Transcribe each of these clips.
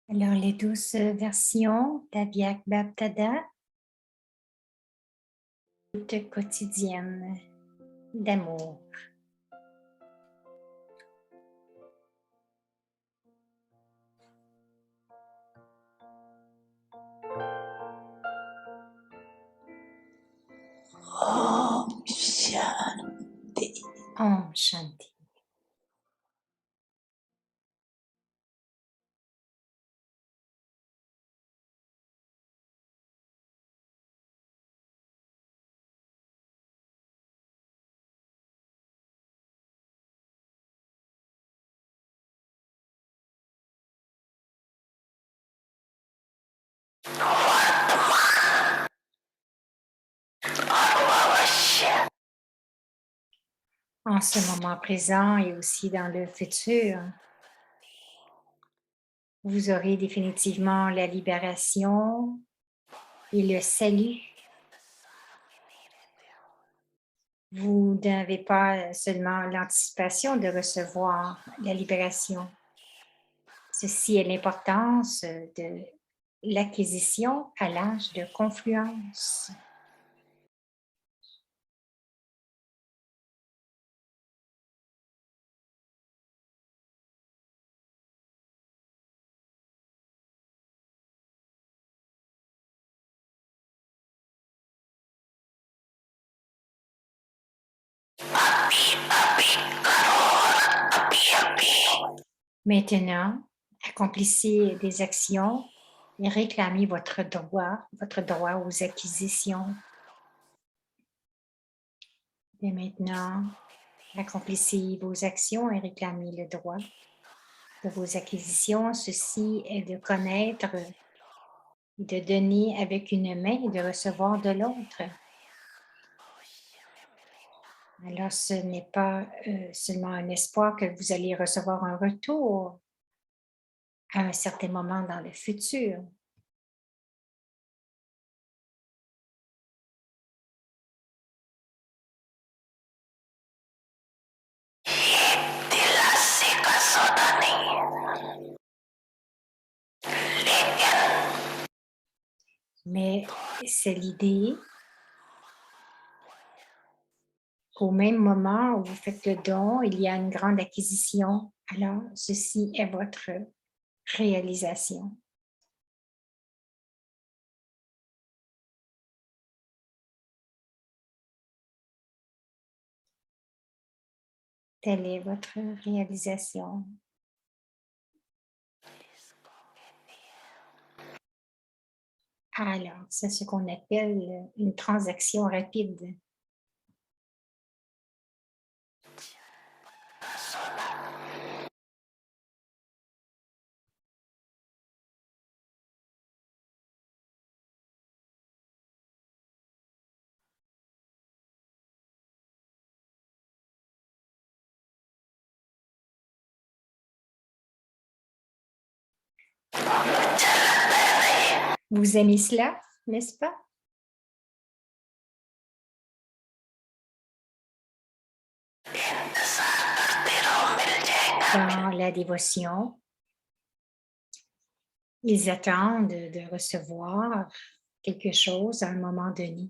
Alors, les douces versions d'Abiyak Baptada, lutte quotidienne d'amour. Om Shanti. Om Shanti. En ce moment présent et aussi dans le futur, vous aurez définitivement la libération et le salut. Vous n'avez pas seulement l'anticipation de recevoir la libération. Ceci est l'importance de l'acquisition à l'âge de confluence. Maintenant, accomplissez des actions et réclamez votre droit aux acquisitions. Et maintenant, accomplissez vos actions et réclamez le droit de vos acquisitions. Ceci est de connaître et de donner avec une main et de recevoir de l'autre. Alors, ce n'est pas seulement un espoir que vous allez recevoir un retour à un certain moment dans le futur. Mais c'est l'idée qu'au même moment où vous faites le don, il y a une grande acquisition. Alors, ceci est votre réalisation. Telle est votre réalisation. Alors, c'est ce qu'on appelle une transaction rapide. Vous aimez cela, n'est-ce pas? Dans la dévotion, ils attendent de recevoir quelque chose à un moment donné.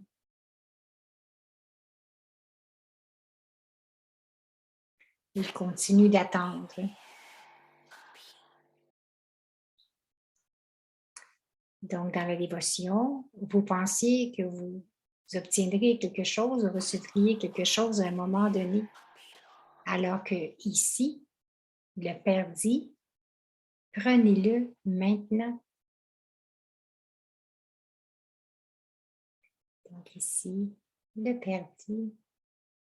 Ils continuent d'attendre. Donc, dans la dévotion, vous pensez que vous obtiendrez quelque chose, vous recevriez quelque chose à un moment donné. Alors que ici, le Père dit, prenez-le maintenant. Donc ici, le Père dit,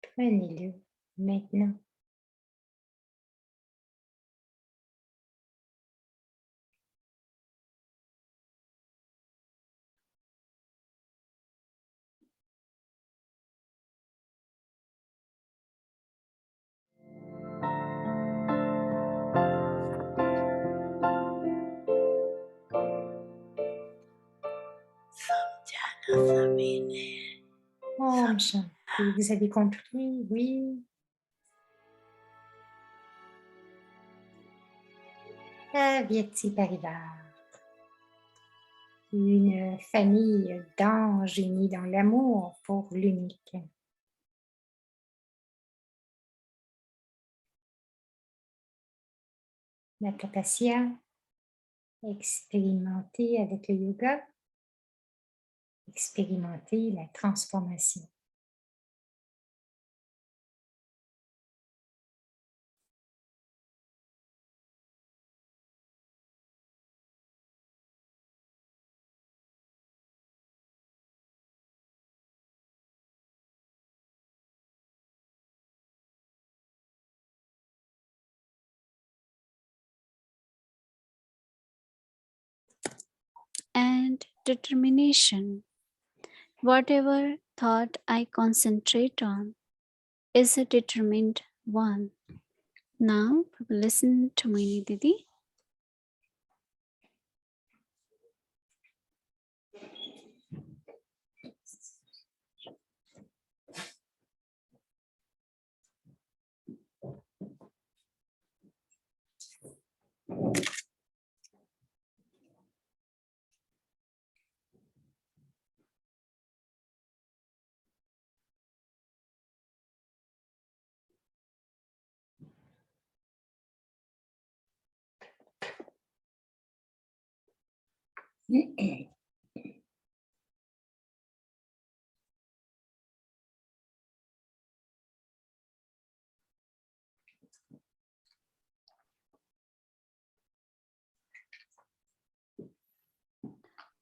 prenez-le maintenant. Oh, Shanti, vous avez compris, oui. Avyeti Parivar. une famille d'anges unis dans l'amour pour l'unique. La tapasya, expérimentée avec le yoga, expérimenter la transformation. And determination. Whatever thought I concentrate on is a determined one. Now, listen to Moini Didi.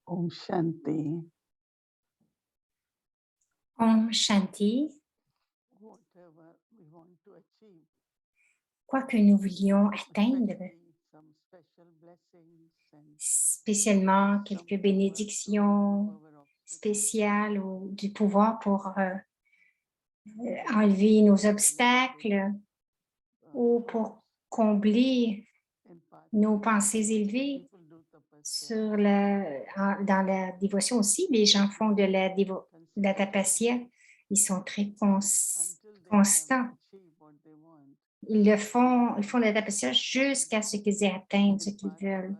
Om Shanti. Om Shanti. Whatever we want to achieve, Quoi que nous voulions atteindre, especially some special blessings and spécialement some quelques power bénédictions to overcome spéciales ou du pouvoir pour enlever nos obstacles ou pour combler nos pensées élevées. Dans la dévotion aussi, les gens font de la tapasya. Ils sont très constants. Ils font de la tapasya jusqu'à ce qu'ils aient atteint ce qu'ils veulent.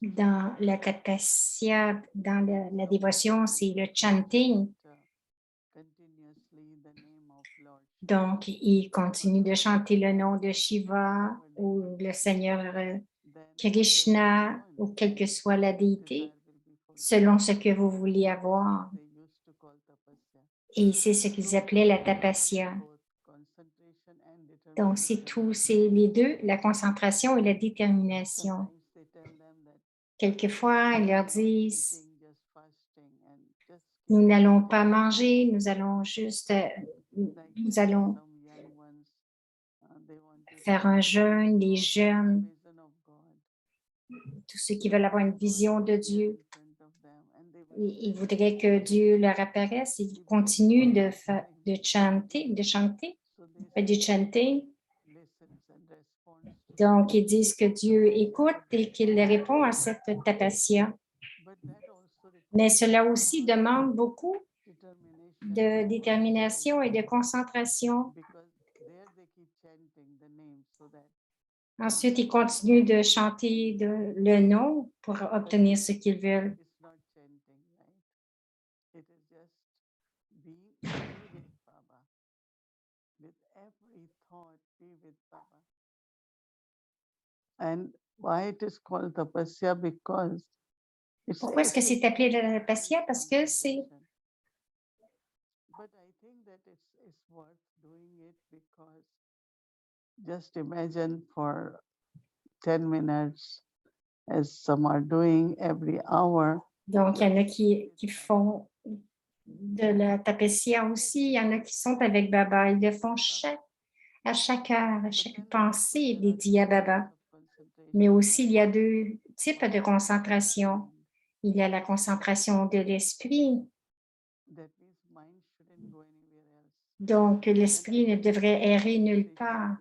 Dans la tapasya, dans la dévotion, c'est le chanting. Donc, ils continuent de chanter le nom de Shiva ou le Seigneur Krishna ou quelle que soit la déité, selon ce que vous voulez avoir. Et c'est ce qu'ils appelaient la tapasya. Donc, c'est tout, c'est les deux, la concentration et la détermination. Quelquefois, ils leur disent, nous n'allons pas manger, nous allons faire un jeûne, les jeunes, tous ceux qui veulent avoir une vision de Dieu. Ils voudraient que Dieu leur apparaisse. Ils continuent de chanter, fait du chanting. Donc, ils disent que Dieu écoute et qu'il répond à cette tapasya. Mais cela aussi demande beaucoup de détermination et de concentration. Ensuite, ils continuent de chanter le nom pour obtenir ce qu'ils veulent. And why it is called tapasya? Because Pourquoi est-ce que c'est appelé la tapasya? Parce que c'est... But I think that it's worth doing it because just imagine for 10 minutes, as some are doing every hour. Donc, il y en a qui font de la tapasya aussi. Il y en a qui sont avec Baba. Ils le font à chaque heure, à chaque pensée dédiée à Baba. Mais aussi, il y a deux types de concentration. Il y a la concentration de l'esprit. Donc, l'esprit ne devrait errer nulle part.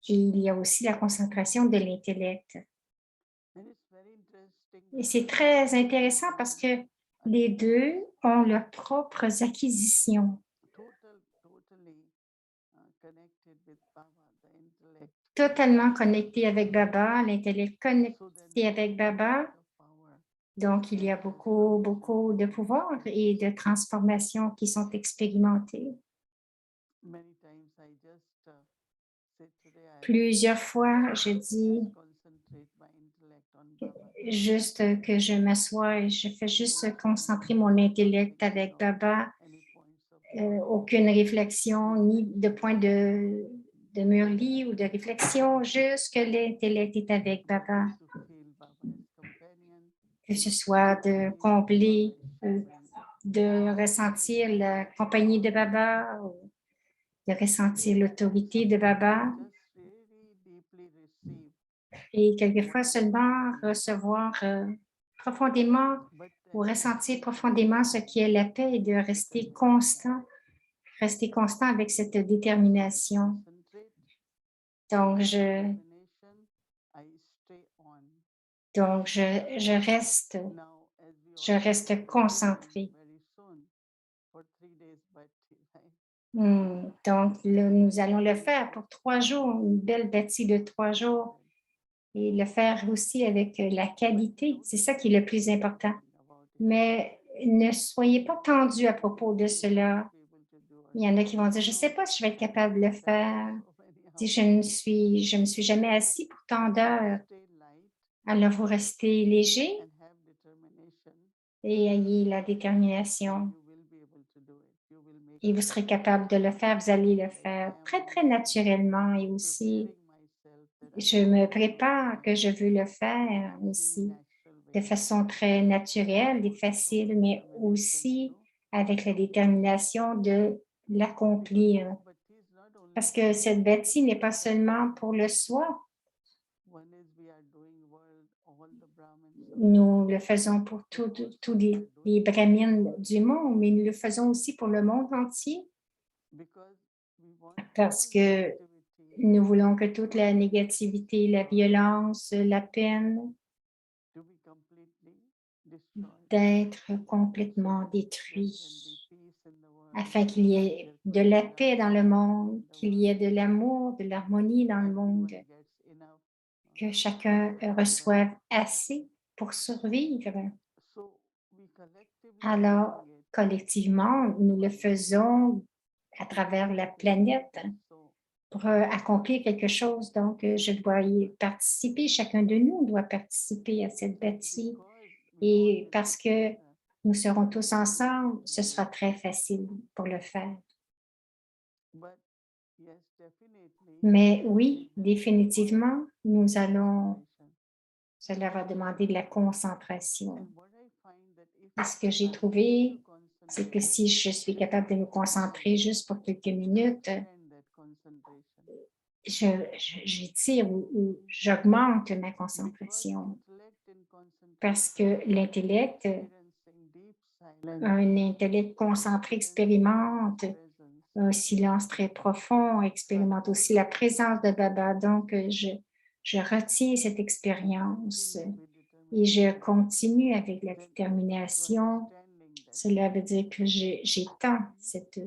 Et il y a aussi la concentration de l'intellect. Et c'est très intéressant parce que les deux ont leurs propres acquisitions. Totalement connectés avec Baba, l'intellect connecté avec Baba. Donc, il y a beaucoup, beaucoup de pouvoir et de transformations qui sont expérimentées. Many times I just say today Plusieurs fois, je dis concentrate my intellect on Baba. juste que je m'assois et je fais juste concentrer mon intellect avec Baba. Any points of Aucune réflexion, ni de point de murli ou de réflexion, juste que l'intellect est avec Baba, to feel Baba as companion, que ce soit de combler ou de ressentir la compagnie de Baba, ou de ressentir l'autorité de Baba, just really deeply receive. et quelquefois seulement recevoir profondément But ou ressentir profondément ce qui est la paix et de rester constant avec cette détermination. concentrate Donc, determination, I stay on. Now, as we je all reste concentrée. very soon for 3 days, but right? Donc, là, nous allons le faire pour 3 jours, une belle bâtie de 3 jours, et le faire aussi avec la qualité. C'est ça qui est le plus important. Mais ne soyez pas tendus à propos de cela. Il y en a qui vont dire, je ne sais pas si je vais être capable de le faire. Si je ne me suis jamais assis pour tant d'heures. Stay light Alors, vous restez léger and have determination. et ayez la détermination. You will be able to do it. You will make Et vous serez capable de le faire. Vous allez le faire très, très naturellement. Et aussi, je me prépare que je veux le faire aussi de façon très naturelle et facile, mais aussi avec la détermination de l'accomplir. Parce que cette bâtie n'est pas seulement pour le soi. Nous le faisons pour tous les brahmines du monde, mais nous le faisons aussi pour le monde entier parce que nous voulons que toute la négativité, la violence, la peine, d'être complètement détruit afin qu'il y ait de la paix dans le monde, qu'il y ait de l'amour, de l'harmonie dans le monde, que chacun reçoive assez pour survivre. Alors, collectivement, nous le faisons à travers la planète pour accomplir quelque chose. Donc, je dois y participer. Chacun de nous doit participer à cette bâtie. Et parce que nous serons tous ensemble, ce sera très facile pour le faire. Mais oui, définitivement, cela va demander de la concentration. Et ce que j'ai trouvé, c'est que si je suis capable de me concentrer juste pour quelques minutes, j'étire ou j'augmente ma concentration. Parce que l'intellect, un intellect concentré expérimente un silence très profond, expérimente aussi la présence de Baba. Donc, je retiens cette expérience et je continue avec la détermination. Cela veut dire que j'étends cette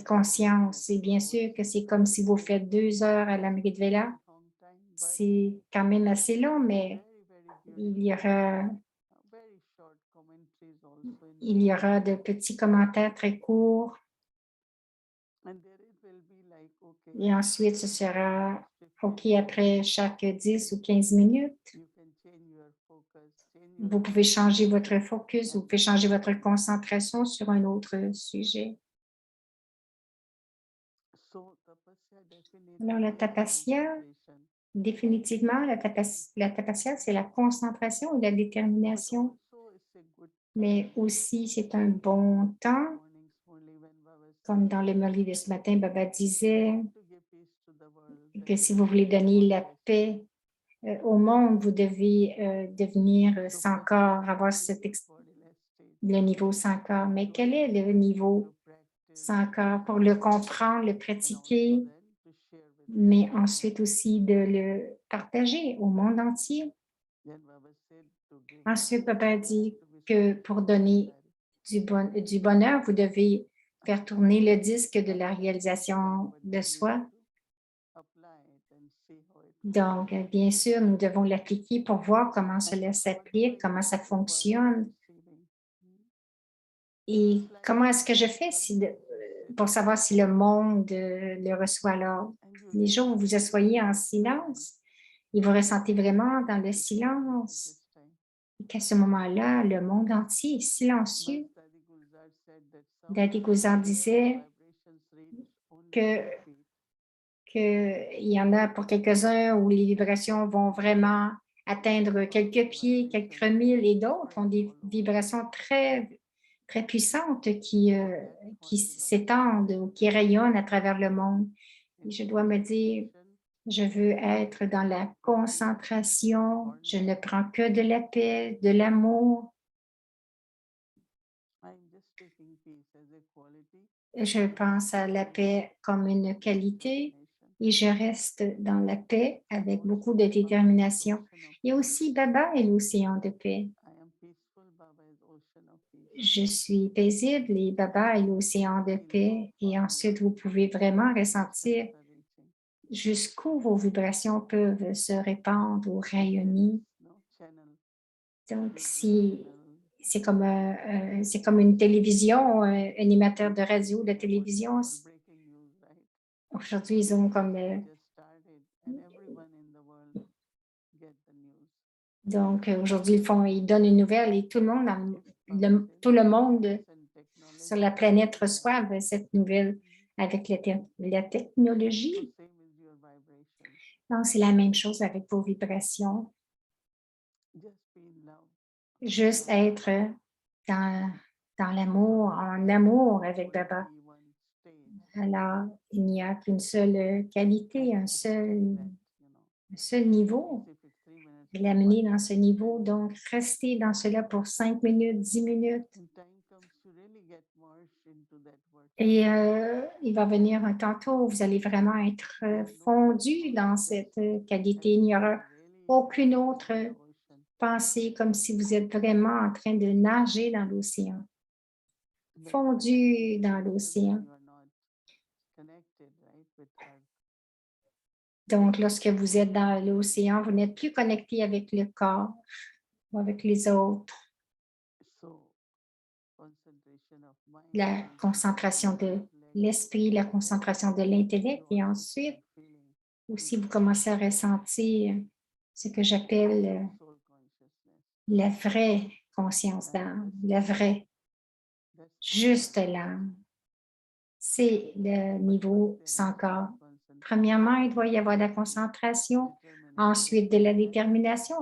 conscience. Et bien sûr que c'est comme si vous faites 2 heures à l'Amrit Vela. C'est quand même assez long, mais il y aura de petits commentaires très courts. Et ensuite, ce sera OK après chaque 10 ou 15 minutes. Vous pouvez changer votre focus, vous pouvez changer votre concentration sur un autre sujet. Alors, la tapasya, définitivement, la tapasya, c'est la concentration et la détermination. Mais aussi, c'est un bon temps. Comme dans le Murli de ce matin, Baba disait que si vous voulez donner la paix au monde, vous devez devenir sans corps, avoir le niveau sans corps. Mais quel est le niveau sans corps? Pour le comprendre, le pratiquer, mais ensuite aussi de le partager au monde entier. Ensuite, Baba dit que pour donner du bonheur, vous devez faire tourner le disque de la réalisation de soi. Donc, bien sûr, nous devons l'appliquer pour voir comment cela s'applique, comment ça fonctionne et comment est-ce que je fais pour savoir si le monde le reçoit. Alors, les jours où vous asseyez en silence et vous ressentez vraiment dans le silence et qu'à ce moment-là, le monde entier est silencieux. Daddy Guzar disait qu'il y en a pour quelques-uns où les vibrations vont vraiment atteindre quelques pieds, quelques milles, et d'autres ont des vibrations très, très puissantes qui s'étendent ou qui rayonnent à travers le monde. Et je dois me dire, je veux être dans la concentration, je ne prends que de la paix, de l'amour. Je pense à la paix comme une qualité et je reste dans la paix avec beaucoup de détermination. Et aussi, Baba est l'océan de paix. Je suis paisible et Baba est l'océan de paix. Et ensuite, vous pouvez vraiment ressentir jusqu'où vos vibrations peuvent se répandre ou rayonner. Donc, si c'est comme une télévision, un animateur de radio, de télévision. Aujourd'hui, ils ont comme donc aujourd'hui, ils donnent une nouvelle et tout le monde, tout le monde sur la planète reçoit cette nouvelle avec la technologie. Donc, c'est la même chose avec vos vibrations. Juste être dans l'amour, en amour avec Baba. Alors, il n'y a qu'une seule qualité, un seul niveau. L'amener dans ce niveau, donc restez dans cela pour 5 minutes, 10 minutes. Et il va venir un tantôt où vous allez vraiment être fondu dans cette qualité. Il n'y aura aucune autre pensée comme si vous êtes vraiment en train de nager dans l'océan, fondu dans l'océan. Donc, lorsque vous êtes dans l'océan, vous n'êtes plus connecté avec le corps ou avec les autres. La concentration de l'esprit, la concentration de l'intellect et ensuite, aussi, vous commencez à ressentir ce que j'appelle la vraie conscience d'âme, la vraie, juste l'âme. C'est le niveau sans corps. Premièrement, il doit y avoir de la concentration, ensuite de la détermination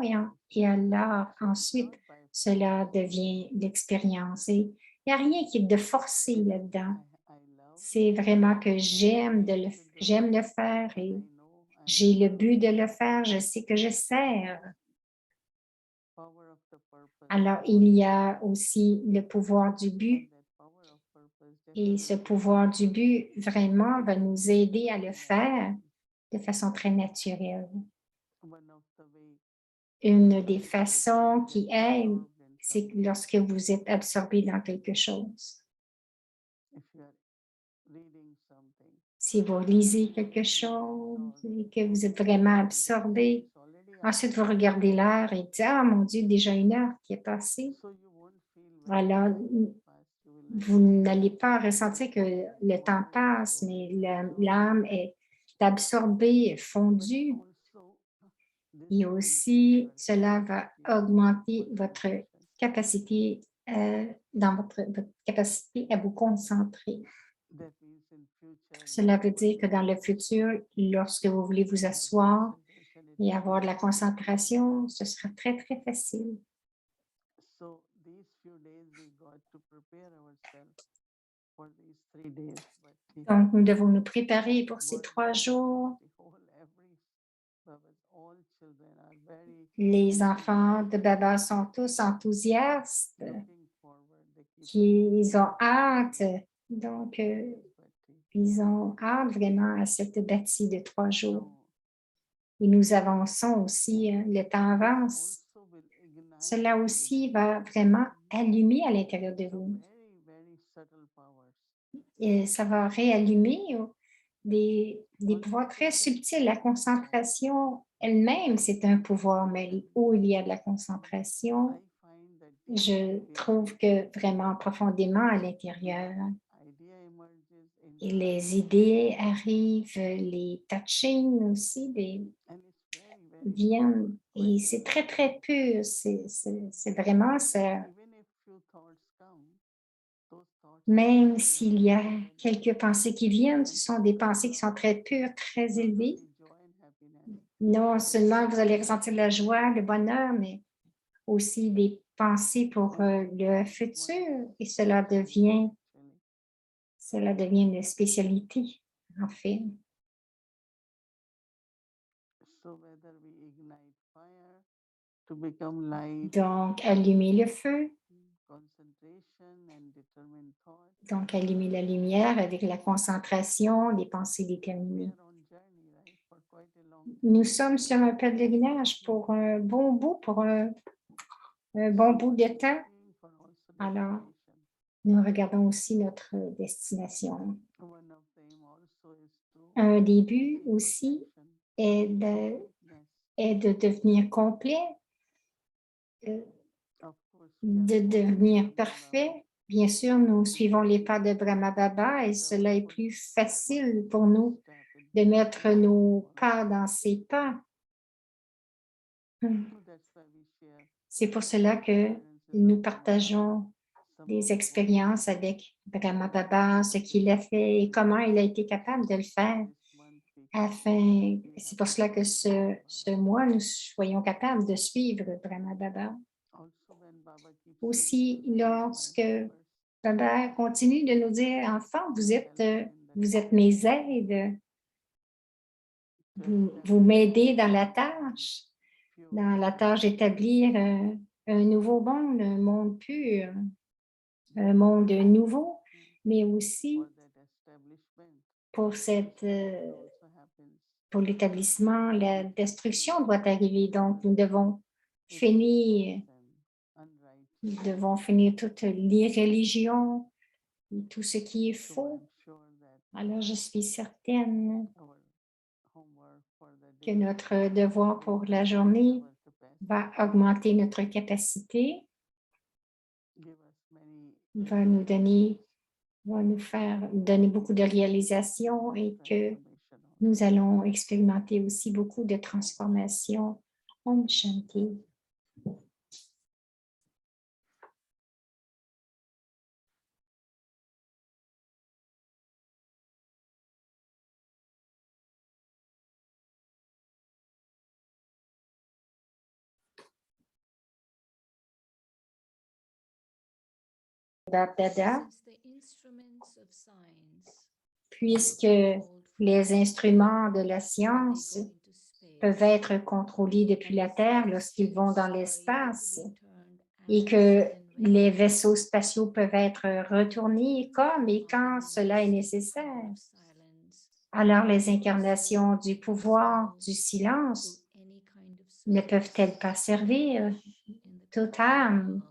et alors ensuite, cela devient l'expérience. Et il n'y a rien qui est de forcé là-dedans. C'est vraiment que j'aime le faire et j'ai le but de le faire. Je sais que je sers. Alors, il y a aussi le pouvoir du but. Et ce pouvoir du but, vraiment, va nous aider à le faire de façon très naturelle. Une des façons qui aide, c'est lorsque vous êtes absorbé dans quelque chose. Si vous lisez quelque chose et que vous êtes vraiment absorbé, ensuite vous regardez l'heure et dites « Ah, mon Dieu, déjà 1 heure qui est passée. » Alors, vous n'allez pas ressentir que le temps passe, mais l'âme est absorbée, fondue. Et aussi, cela va augmenter votre capacité, votre capacité à vous concentrer. Cela veut dire que dans le futur, lorsque vous voulez vous asseoir et avoir de la concentration, ce sera très, très facile. Donc, nous devons nous préparer pour ces 3 jours. Les enfants de Baba sont tous enthousiastes, ils ont hâte. Donc, ils ont hâte vraiment à cette bâtie de 3 jours. Et nous avançons aussi, le temps avance. Cela aussi va vraiment allumer à l'intérieur de vous. Et ça va réallumer des pouvoirs très subtils. La concentration elle-même, c'est un pouvoir, mais où il y a de la concentration, I find that je deep trouve que vraiment profondément à l'intérieur, idea emerges et anytime, les idées arrivent, les touchings aussi, and it's very, very viennent, et quite c'est alone. très, très pur. C'est vraiment ça. Even if few thoughts come, those thoughts are Même very, s'il very y a pure and quelques pensées qui viennent, ce sont des pensées qui full of sont très pures, très not élevées. only joy and happiness, Non but seulement vous allez also ressentir la joie, le bonheur, mais aussi des pensées pour le futur. Et cela devient une spécialité, en fait. so whether we ignite fire to become light, Donc, allumer le feu, concentration and determined thought, donc allumer la lumière avec la concentration, les pensées we déterminées. are on journey, right, for quite a long Nous time. sommes sur un pèlerinage pour un bon bout, un bon bout de temps. Looking for also Alors, destination. nous regardons aussi notre destination. One of them also is to Un début attain aussi perfection, est completeness. est de devenir complet, Of course, we are de following devenir Brahma Baba. parfait. Bien sûr, nous suivons les pas de Brahma Baba et cela est plus facile pour nous de mettre nos pas dans ses pas. So that's why we share C'est pour cela que experiences nous of Brahma Baba, partageons some des of expériences avec Brahma Baba, ce qu'il a fait et comment il a été capable de le faire. this month we C'est have pour cela que Brahma ce Baba. mois, nous soyons capables de suivre Brahma Baba. Also when Baba keeps Aussi, saying, "You are my lorsque helpers," Baba continue de nous dire, enfants, you are helping in the vous êtes task, mes aides, to vous establish m'aidez dans la tâche pure d'établir un nouveau monde, un monde pur, un monde nouveau, mais aussi for that establishment. pour Destruction also happens. pour l'établissement, la destruction doit arriver. Donc, nous devons It finir, and nous unrighteous. devons finir toute l'irréligion, tout ce qui est So faux. I'm sure that Alors, je suis certaine our homework for the que day notre devoir will pour la increase journée our capacity, va augmenter notre capacité, give us many va nous donner, va nous faire donner beaucoup de réalisations et que transformation also. nous allons expérimenter aussi beaucoup de transformations. Om Shanti. Bab Dada, puisque les instruments de la science peuvent être contrôlés depuis la Terre lorsqu'ils vont dans l'espace et que les vaisseaux spatiaux peuvent être retournés comme et quand cela est nécessaire. Alors les incarnations du pouvoir, du silence, ne peuvent-elles pas servir toute âme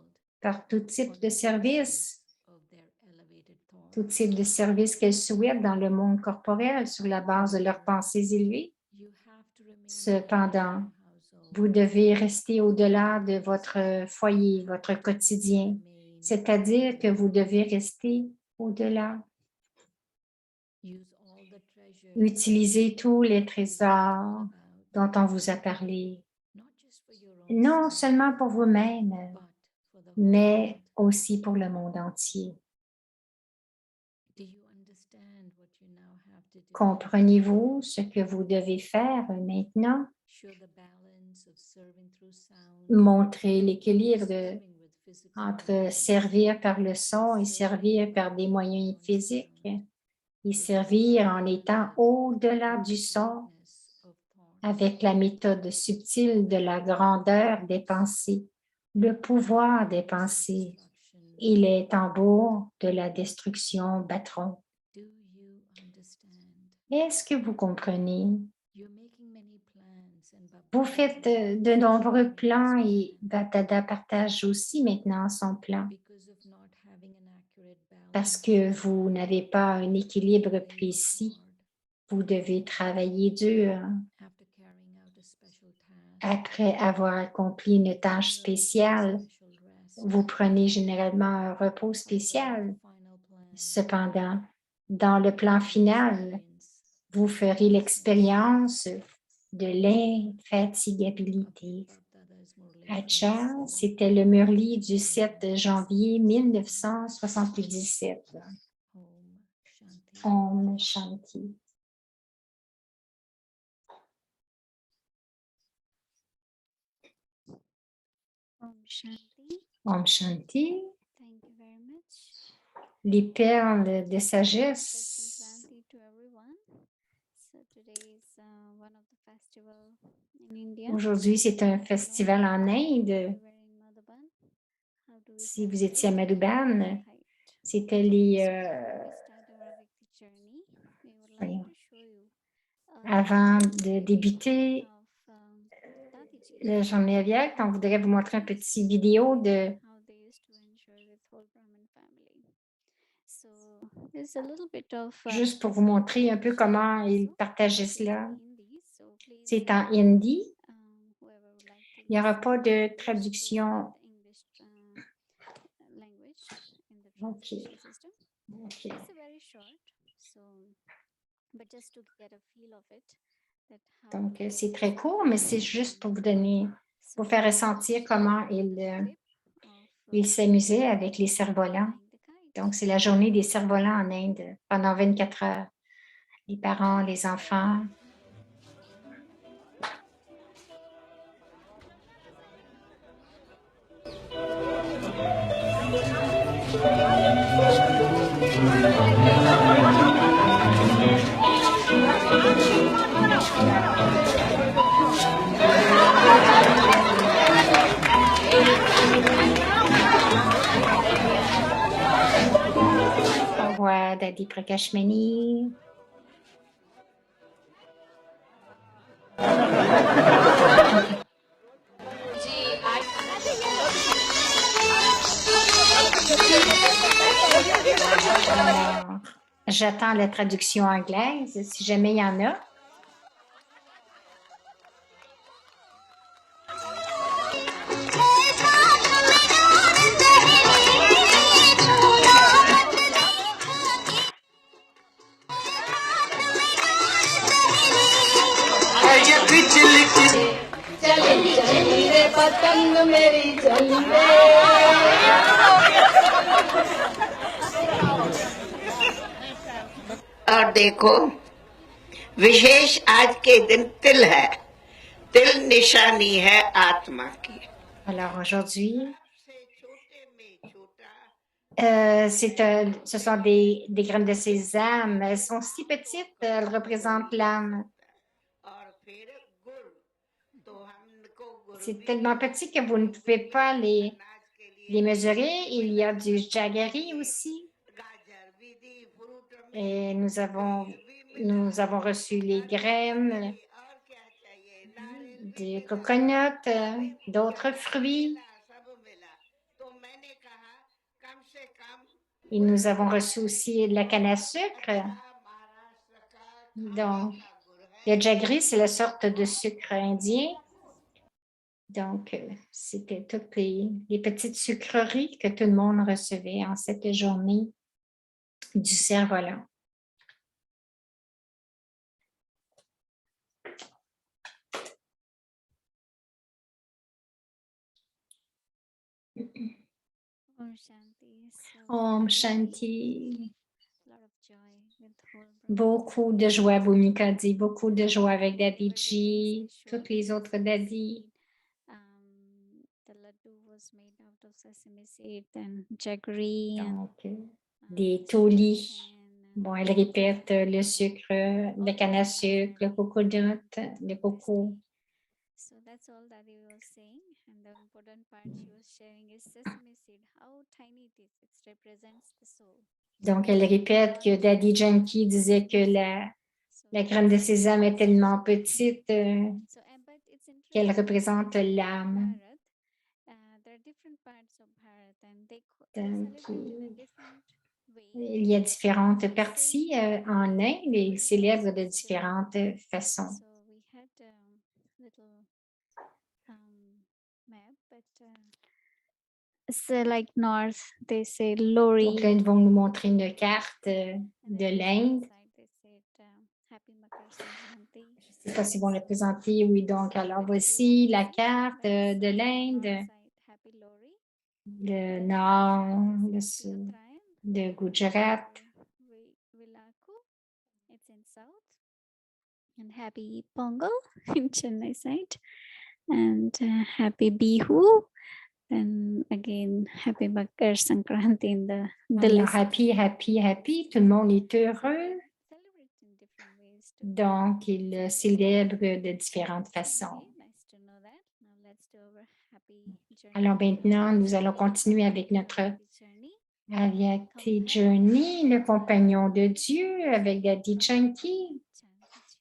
par tout type de service qu'elles souhaitent dans le monde corporel sur la base de leurs pensées élevées? Cependant, vous devez rester au-delà de votre foyer, votre quotidien, c'est-à-dire que vous devez rester au-delà. Utilisez tous les trésors dont on vous a parlé, non seulement pour vous-même, mais aussi pour le monde entier. Comprenez-vous ce que vous devez faire maintenant? Montrer l'équilibre entre servir par le son et servir par des moyens physiques et servir en étant au-delà du son avec la méthode subtile de la grandeur des pensées, le pouvoir des pensées et les tambours de la destruction battront. Est-ce que vous comprenez? Vous faites de nombreux plans et Dada partage aussi maintenant son plan parce que vous n'avez pas un équilibre précis. vous devez travailler dur after carrying out a special task, après avoir accompli une tâche spéciale. special rest, Vous prenez généralement un repos spécial. final plan, Cependant, dans le plan final, vous ferez l'expérience de l'infatigabilité. Acha, c'était le Murli du 7 janvier 1977. Om Shanti. Om Shanti. Om Shanti. Om Shanti. Thank you very much. Les perles de Pleasant sagesse. Sankranti to everyone. So today is one of the festival in India. Aujourd'hui, c'est un festival en Inde. We were in Madhuban. How do we Si vous celebrate? étiez à Madhuban, Right. c'était les... So before we start our Vedic journey, we would like voyons. to show you Avant de débuter of Dadiji, la journée aviaque, on voudrait vous montrer un petit vidéo de how they used to enjoy with whole Brahmin family. So there's a little bit of juste pour vous montrer un peu comment ils partageaient cela. C'est en hindi. Il n'y aura pas de traduction. OK. OK. Donc, c'est très court, mais c'est juste pour vous donner, pour faire ressentir comment ils s'amusaient avec les cerfs-volants. Donc, c'est la journée des cerfs-volants en Inde pendant 24 heures. Les parents, les enfants. Au revoir, Daddy Prakashmani. Alors, j'attends la traduction anglaise, si jamais il y en a. और देखो विशेष आज के दिन तिल है तिल निशानी है आत्मा की Alors aujourd'hui, से छोटे में छोटा ce sont des graines de sésame. Elles sont si petites, elles représentent l'âme. और फिर गुड़ तो हमको गुड़ C'est भी tellement petit que vous ne pouvez pas les अनाज के लिए mesurer. Il y a du jaggery aussi. गाजर भी दी फ्रूट में Et nous avons reçu les graines और क्या चाहिए नारियल भी de coconut, d'autres fruits. सब मिला तो मैंने कहा कम से कम Et nous avons reçu aussi de la canne à sucre. महाराष्ट्र का Donc, का गुड़ है le jaggery, c'est la sorte de sucre indien. Donc, c'était toutes les petites sucreries que tout le monde recevait en cette journée du cerf-volant. Om Shanti. So Om Shanti. lot of joy with whole Brahmin Beaucoup de joie, Bhumika dit, beaucoup de joie avec Daddy G, toutes les autres daddies. The laddu was made out of sesame seed and jaggery and Donc, des tolis. and, Bon, elle répète le sucre, le canne à sucre, le coconut, le coco. so that's all that he was saying. And the important part she was sharing is sesame seed, how tiny it is. It represents the soul. Donc, elle répète que Daddy Janki disait que So, la graine de sésame est tellement petite but it's qu'elle interesting. représente l'âme. Bharat, there are different parts of Bharat and they Donc, celebrate in a different way. Il y a différentes parties en Inde et ils célèbrent de différentes façons. So we had a little map, but it's like north. They say Lori. Donc là, ils vont nous montrer une carte And de then l'Inde. south side they said Happy Makar Sankranti. Je ne sais pas s'ils vont le présenter. Oui, donc alors voici la carte de l'Inde, North side, Happy Lori. le nord, le Happy sud, Uttarayan. de Gujarat. Vilaku, it's in south. And Happy Pongal in Chennai side. And Happy Bihu. Then again, Happy Makar Sankranti in the Delhi Alors, side. happy, happy, happy, tout le monde est heureux. Celebrate in different ways too. Donc, ils célèbrent de différentes Okay, façons. nice to know that. Now let's do our happy journey. Alors maintenant, nous allons continuer avec notre Happy journey. Avyakti Journey, le compagnon de Dieu, avec Daddy Janki. Janki.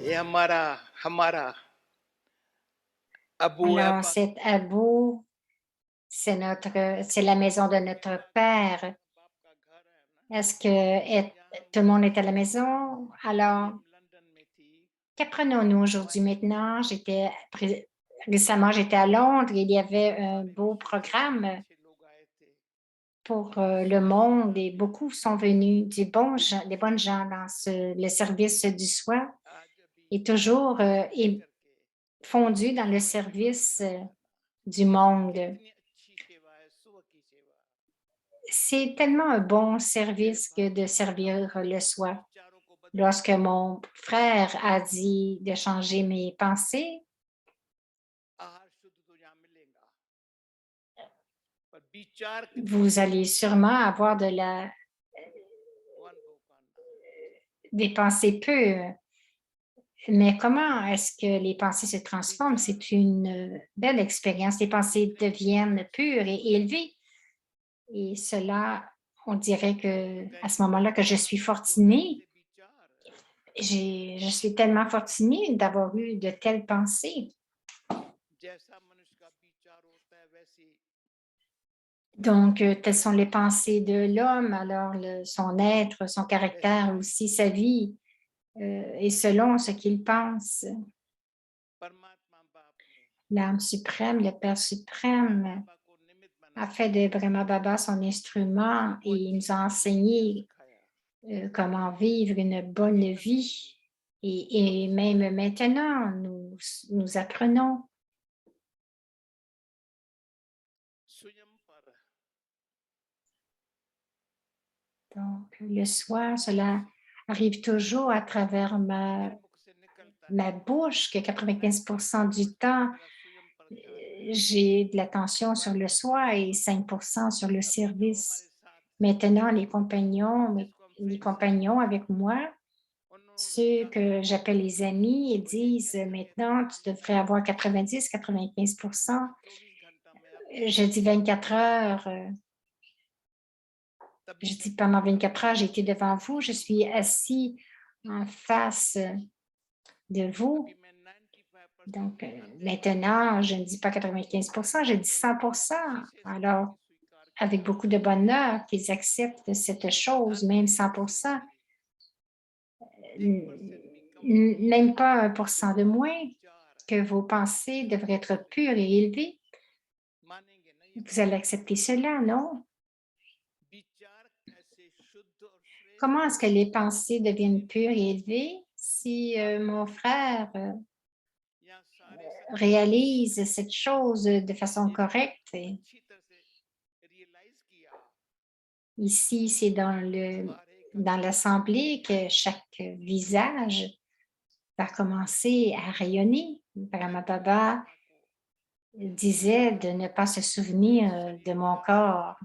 ये हमारा Abu Alors, Abba cet Abou, c'est la maison de notre Père. बाप का घर है ना Est-ce que tout le monde est à la maison? Alors, London में थी qu'apprenons-nous aujourd'hui maintenant? Récemment, j'étais à Londres et il y avait un beau programme अच्छे लोग आए थे pour le monde et beaucoup sont venus, des bonnes gens dans le service du soir आज अभी et toujours करके fondus dans le service du monde. इतनी अच्छी सेवा है सुबह की सेवा C'est tellement un bon service que de servir le soir. विचारों को बदल Lorsque mon frère a dit de changer mes pensées, आहार शुद्ध तो यहाँ मिलेगा पर विचार कितने vous allez sûrement avoir one भोकाना des pensées pures. Mais comment est-ce que les pensées se transforment? C'est une belle expérience. Les pensées deviennent pures et élevées. Et cela, on dirait que à ce moment-là que je suis fortunée. विचार Je suis tellement fortunée d'avoir eu de telles pensées. जैसा मनुष्य का विचार होता है वैसी Donc, telles sont les pensées de l'homme, alors son être, son caractère, aussi sa vie, et selon ce qu'il pense. परमात्मा बाप ने L'âme suprême, le Père suprême, बाबा को निमित्त बना a fait de Brahma Baba son instrument et il nous a enseigné सिखाया comment vivre une bonne vie. Et même maintenant, nous apprenons. स्वयं पर Donc, le soir, cela arrive toujours à travers मेरे मुख से निकलता है ma bouche, que 95% du temps, मेरा स्वयं पर ध्यान j'ai de l'attention sur le soi et 5% sur le अब जो service. हमारे साथ Maintenant, les compagnons avec moi, उन्होंने ceux que j'appelle les amis, ils disent maintenant, tu devrais avoir 90-95%. 24 घंटा में आप Je dis 24 heures. तभी Je dis pendant 24 heures, j'ai été devant vous, je suis assis en face de vous. अभी मैं 95% Donc, maintenant, je ne dis pas 95%, je dis 100%. Alors, avec beaucoup de bonheur qu'ils acceptent cette chose, même 100%, même pas 1% de moins, que vos pensées devraient être pures et élevées. मानेंगे नहीं Vous allez accepter cela, non? विचार कैसे शुद्ध और श्रेष्ठ Comment est-ce que les pensées deviennent pures et élevées? si mon frère यहाँ सारे सत्य réalise cette chose de façon एक correcte. Et अच्छी तरह से रियलाइज किया ici, c'est dans dans l'assemblée que chaque visage va commencer à rayonner. Brahma Baba disait de ne pas se souvenir de mon corps.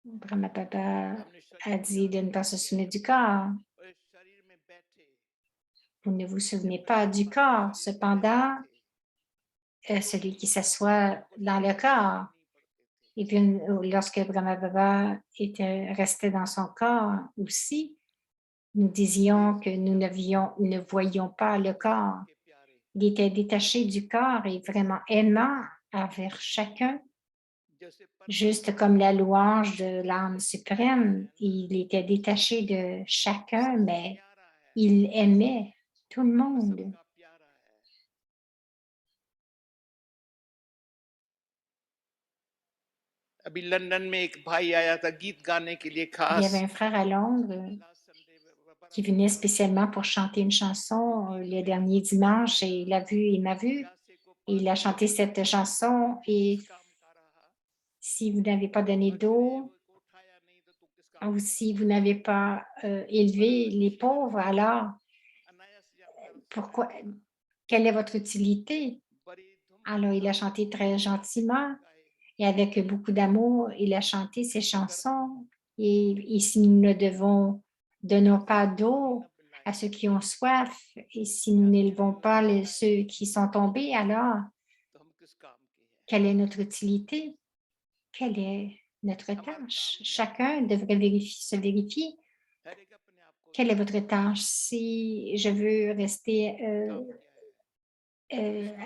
Brahma Baba a dit de ne pas se souvenir du corps. और इस शरीर में बैठे Vous ne vous souvenez pas du corps. Cependant, celui qui s'assoit dans le corps. Et puis, lorsque Brahma Baba restait dans son corps aussi, nous disions que nous ne voyions pas le corps. के प्यारे Il était détaché du corps et vraiment aimant envers chacun, जैसे juste comme la louange de l'âme suprême. Il était détaché de chacun, mais प्यारा है il aimait tout le monde. सबका प्यारा है अभी लंदन में एक भाई आया था गीत गाने के लिए Il y खास avait un frère à Londres last Sunday qui venait spécialement pour chanter une chanson le dernier dimanche et il a vu, il m'a vu. Et il a chanté cette chanson et si vous n'avez pas donné d'eau ou si vous n'avez pas élevé les pauvres, alors pourquoi, quelle est votre utilité? Alors il a chanté très gentiment et avec beaucoup d'amour, il a chanté ses chansons et si nous ne donnons pas d'eau à ceux qui ont soif et si nous n'élevons pas ceux qui sont tombés, alors quelle est notre utilité? Quelle est notre tâche? Chacun devrait se vérifier. Quelle est votre tâche? Si je veux rester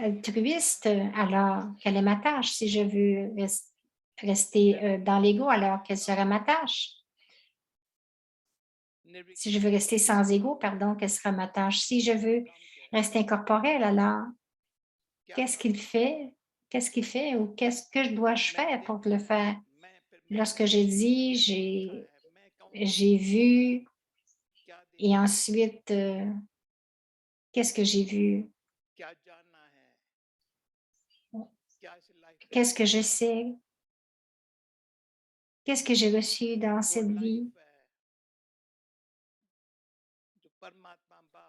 altruiste, alors quelle est ma tâche? Si je veux rester dans l'ego, alors quelle sera ma tâche? Si je veux rester sans ego, pardon, quelle sera ma tâche? Si je veux rester incorporel, alors qu'est-ce qu'il fait? Qu'est-ce qu'il fait ou qu'est-ce que dois-je faire pour le faire? Lorsque j'ai dit, j'ai vu et ensuite, qu'est-ce que j'ai vu? Qu'est-ce que je sais? Qu'est-ce que j'ai reçu dans cette vie?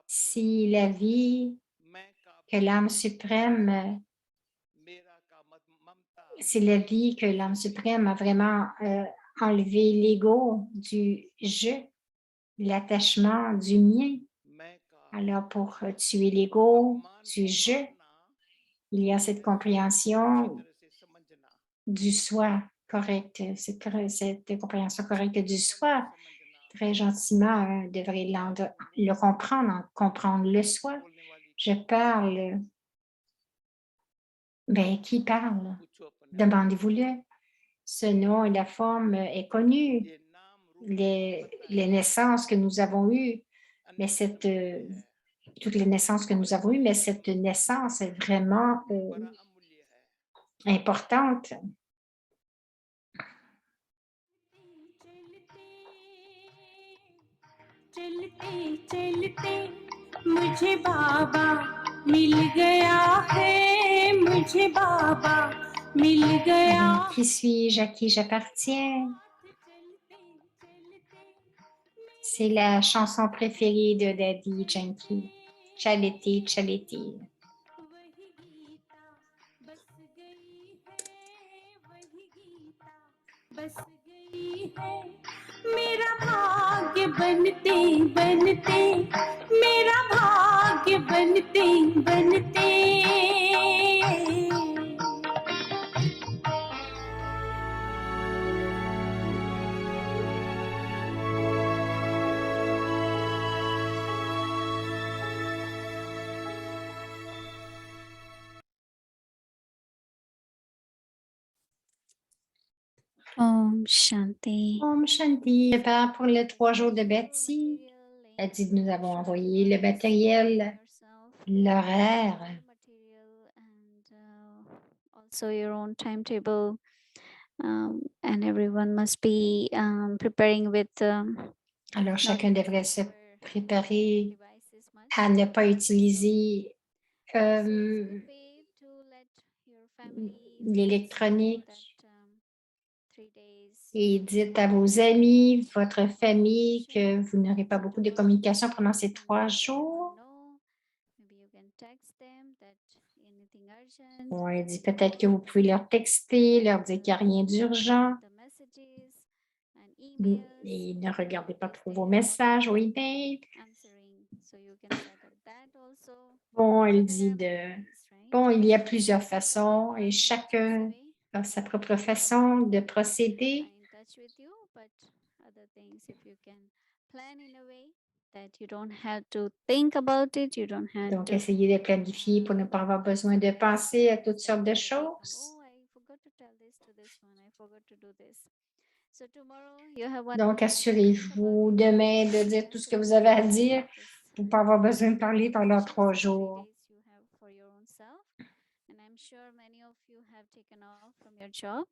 Si la vie que l'âme suprême, c'est la vie que l'âme suprême a vraiment enlevé l'ego du je, l'attachement du mien. Alors, pour tuer l'ego du je, il y a cette compréhension du soi correct, cette compréhension correcte du soi. Très gentiment, devrait le comprendre le soi. Je parle. Ben, qui parle? Demandez-vous-le. Ce nom et la forme est connu. Les naissances que nous avons eues, mais toutes les naissances que nous avons eues, mais cette naissance est vraiment importante. चलते चलते मुझे बाबा मिल गया है मुझे बाबा मिल गया Qui suis-je? À qui j'appartiens? C'est la chanson préférée de Daddy Yankee. Charity, Charity. बस गई है मेरा भाग्य बनते बनते मेरा भाग्य बनते बनते Om Shanti. Om Shanti. Je prépare pour les 3 jours de Betsy. Elle dit que nous avons envoyé le matériel, l'horaire. Also your own timetable, and everyone must be preparing with Alors, chacun devrait se préparer devices much. à ne pas utiliser So it's a euh, way to let your family, friends know l'électronique that 3 days et dites à vos amis, votre famille, que vous n'aurez pas beaucoup de communication pendant ces 3 jours. maybe you can text them that anything urgent. On dit peut-être que vous pouvez leur texter, leur dire qu'il n'y a rien d'urgent. The messages and emails Et ne regardez pas if trop they vos have messages ou already emails. answering. So you can set up that also. Bon, So elle there dit are de... many ways, right? Bon, il y a plusieurs So façons all et may chacun way a sa propre façon de procéder. in touch with you, but other things, if you can plan in a way that you don't have to think about it, you don't have Donc, to essayez de planifier pour ne pas avoir besoin de penser à toutes sortes de choses. oh, I forgot to tell this to this one, I forgot to do this. So tomorrow you have one Donc, assurez-vous demain de dire tout ce que vous avez à dire pour ne pas avoir besoin de parler pendant 3 jours. you have for your own self, and I'm sure many of you have taken off from your job.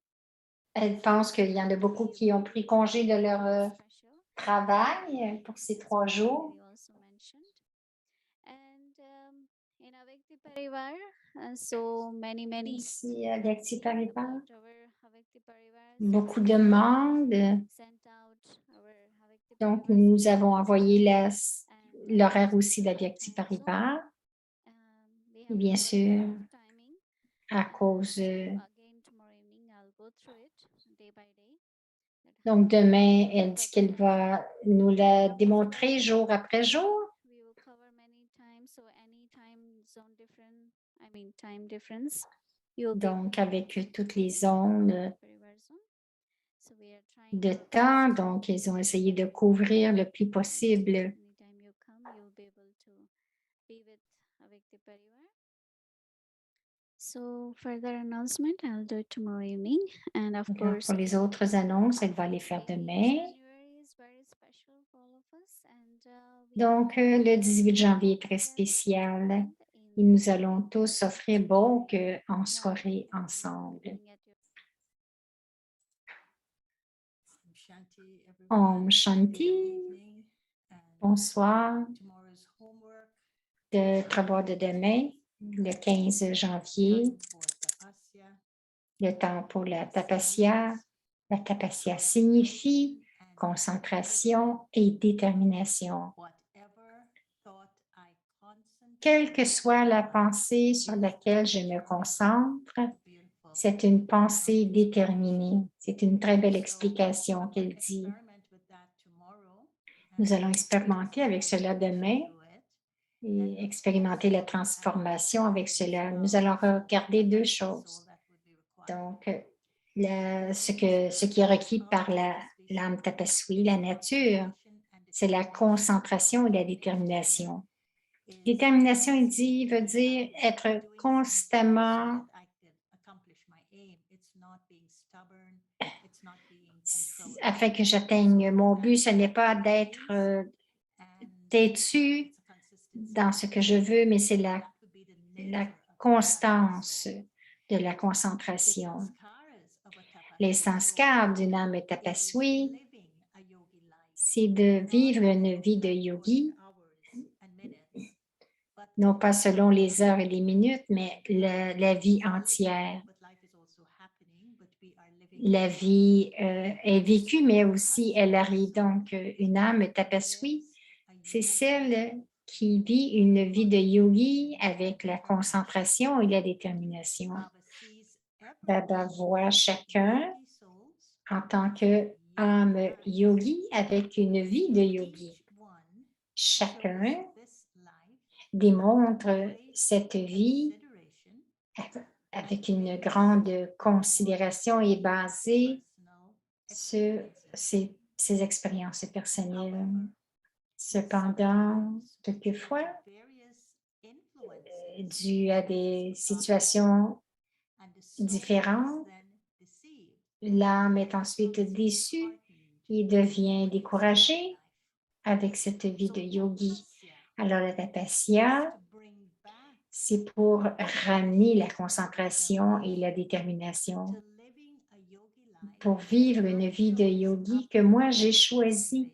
Elle pense qu'il y en a beaucoup qui ont pris congé de leur Special. travail pour ces 3 jours. We also mentioned. And in Avekti Parivar, so many Ici, à Gacti Parivar, about our Avekti Parivars beaucoup de demandes. sent out our Avekti Donc, Parivars nous avons envoyé and l'horaire aussi d'Aviacti Paribas. they Et have bien covered sûr, lot of timing. à cause... Again tomorrow evening I'll go through it day by day. Donc, demain, elle dit qu'elle va nous la démontrer jour après jour. We will cover many times, so any time zone different, I mean time difference. You'll be Donc, avec toutes les zones Parivar zone. So we are trying de our temps, best. donc ils ont essayé de couvrir le plus possible. Anytime you come, you'll be able to be with Avekti Parivar. So further announcement, I'll do it tomorrow evening. And of Donc, course, pour les autres annonces, elle va les faire demain. January is very special for all of us. And we Donc, le 18 janvier est très spécial et nous allons tous offrir Bhog en soirée ensemble. Om Shanti, bonsoir. De travaux de demain, le 15 janvier, le temps pour la tapasya. La tapasya signifie concentration et détermination. Quelle que soit la pensée sur laquelle je me concentre, c'est une pensée déterminée. C'est une très belle explication qu'elle dit. Nous allons expérimenter avec cela demain et expérimenter la transformation avec cela. Nous allons regarder 2 choses. Donc, ce qui est requis par l'âme tapaswi, la nature, c'est la concentration et la détermination. Détermination, il dit, veut dire être constamment afin que j'atteigne mon but. Ce n'est pas d'être têtu dans ce que je veux, mais c'est la constance de la concentration. Les sanskars d'une âme tapaswi, c'est de vivre une vie de yogi, non pas selon les heures et les minutes, mais la vie entière. La vie est vécue, mais aussi elle arrive. Donc, une âme tapaswi, c'est celle qui vit une vie de yogi avec la concentration et la détermination. Baba voit chacun en tant qu'âme yogi avec une vie de yogi. Chacun démontre cette vie avec une grande considération et basée sur ses expériences personnelles. Cependant, quelquefois, dû à des situations différentes, l'âme est ensuite déçue et devient découragée avec cette vie de yogi. Alors, la tapasya, c'est pour ramener la concentration et la détermination, pour vivre une vie de yogi que moi j'ai choisie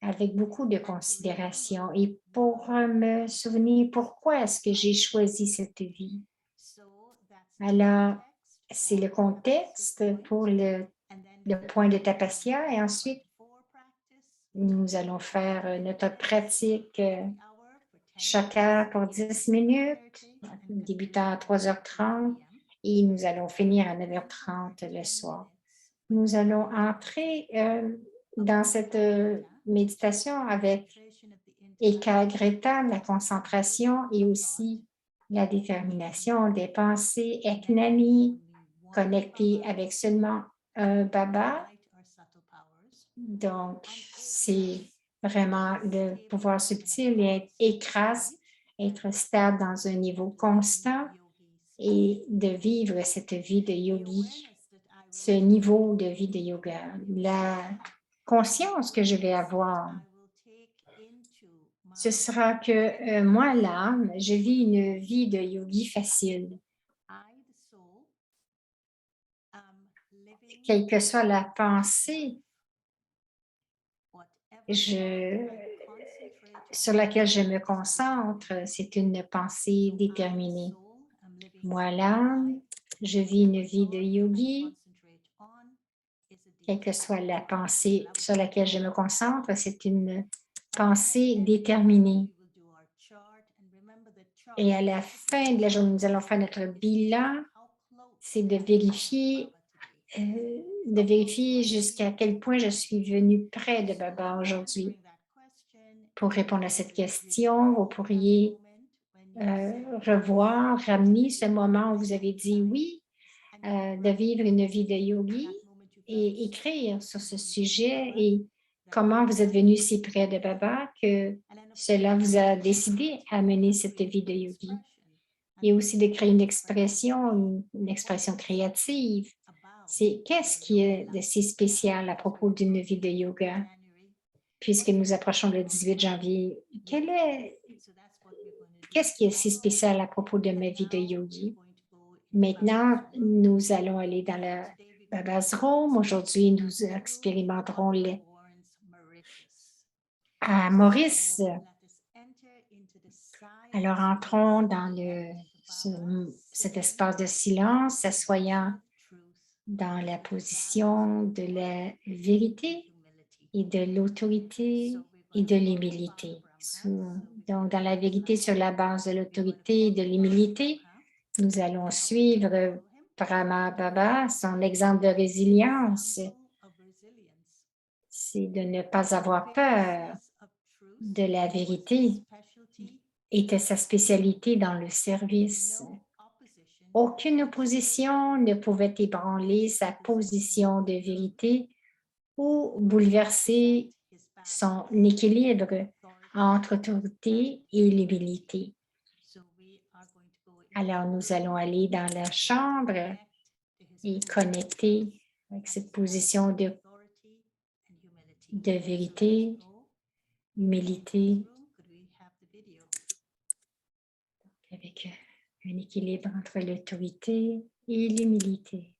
avec beaucoup de considération et pour me souvenir pourquoi est-ce que j'ai choisi cette vie. Alors, c'est le contexte pour le point de Tapasya et ensuite, nous allons faire notre pratique chaque heure pour 10 minutes, débutant à 3h30 et nous allons finir à 9h30 le soir. Nous allons entrer dans cette méditation avec Ekagrita, la concentration et aussi la détermination des pensées, Eknani, connectées avec seulement un Baba. Donc, c'est vraiment le pouvoir subtil et être écrasé, être stable dans un niveau constant et de vivre cette vie de yogi, ce niveau de vie de yoga. La conscience que je vais avoir, ce sera que moi, l'âme, je vis une vie de yogi facile. Quelle que soit la pensée sur laquelle je me concentre, c'est une pensée déterminée. Moi, l'âme, je vis une vie de yogi. Quelle que soit la pensée sur laquelle je me concentre, c'est une pensée déterminée. Et à la fin de la journée, nous allons faire notre bilan, c'est de vérifier jusqu'à quel point je suis venue près de Baba aujourd'hui. Pour répondre à cette question, vous pourriez ramener ce moment où vous avez dit oui, de vivre une vie de yogi et écrire sur ce sujet et comment vous êtes venu si près de Baba que cela vous a décidé à mener cette vie de yogi. Et aussi de créer une expression créative. C'est qu'est-ce qui est de si spécial à propos d'une vie de yoga? Puisque nous approchons le 18 janvier, qu'est-ce qui est si spécial à propos de ma vie de yogi? Maintenant, nous allons aller dans la Baba's Room. Aujourd'hui, nous expérimenterons à Maurice. Alors, entrons dans cet espace de silence, s'assoyant dans la position de la vérité et de l'autorité et de l'humilité. Donc, dans la vérité sur la base de l'autorité et de l'humilité, nous allons suivre Brahma Baba, son exemple de résilience. C'est de ne pas avoir peur de la vérité était sa spécialité dans le service. Aucune opposition ne pouvait ébranler sa position de vérité ou bouleverser son équilibre entre autorité et l'humilité. Alors, nous allons aller dans la chambre et connecter avec cette position de vérité, humilité, avec un équilibre entre l'autorité et l'humilité.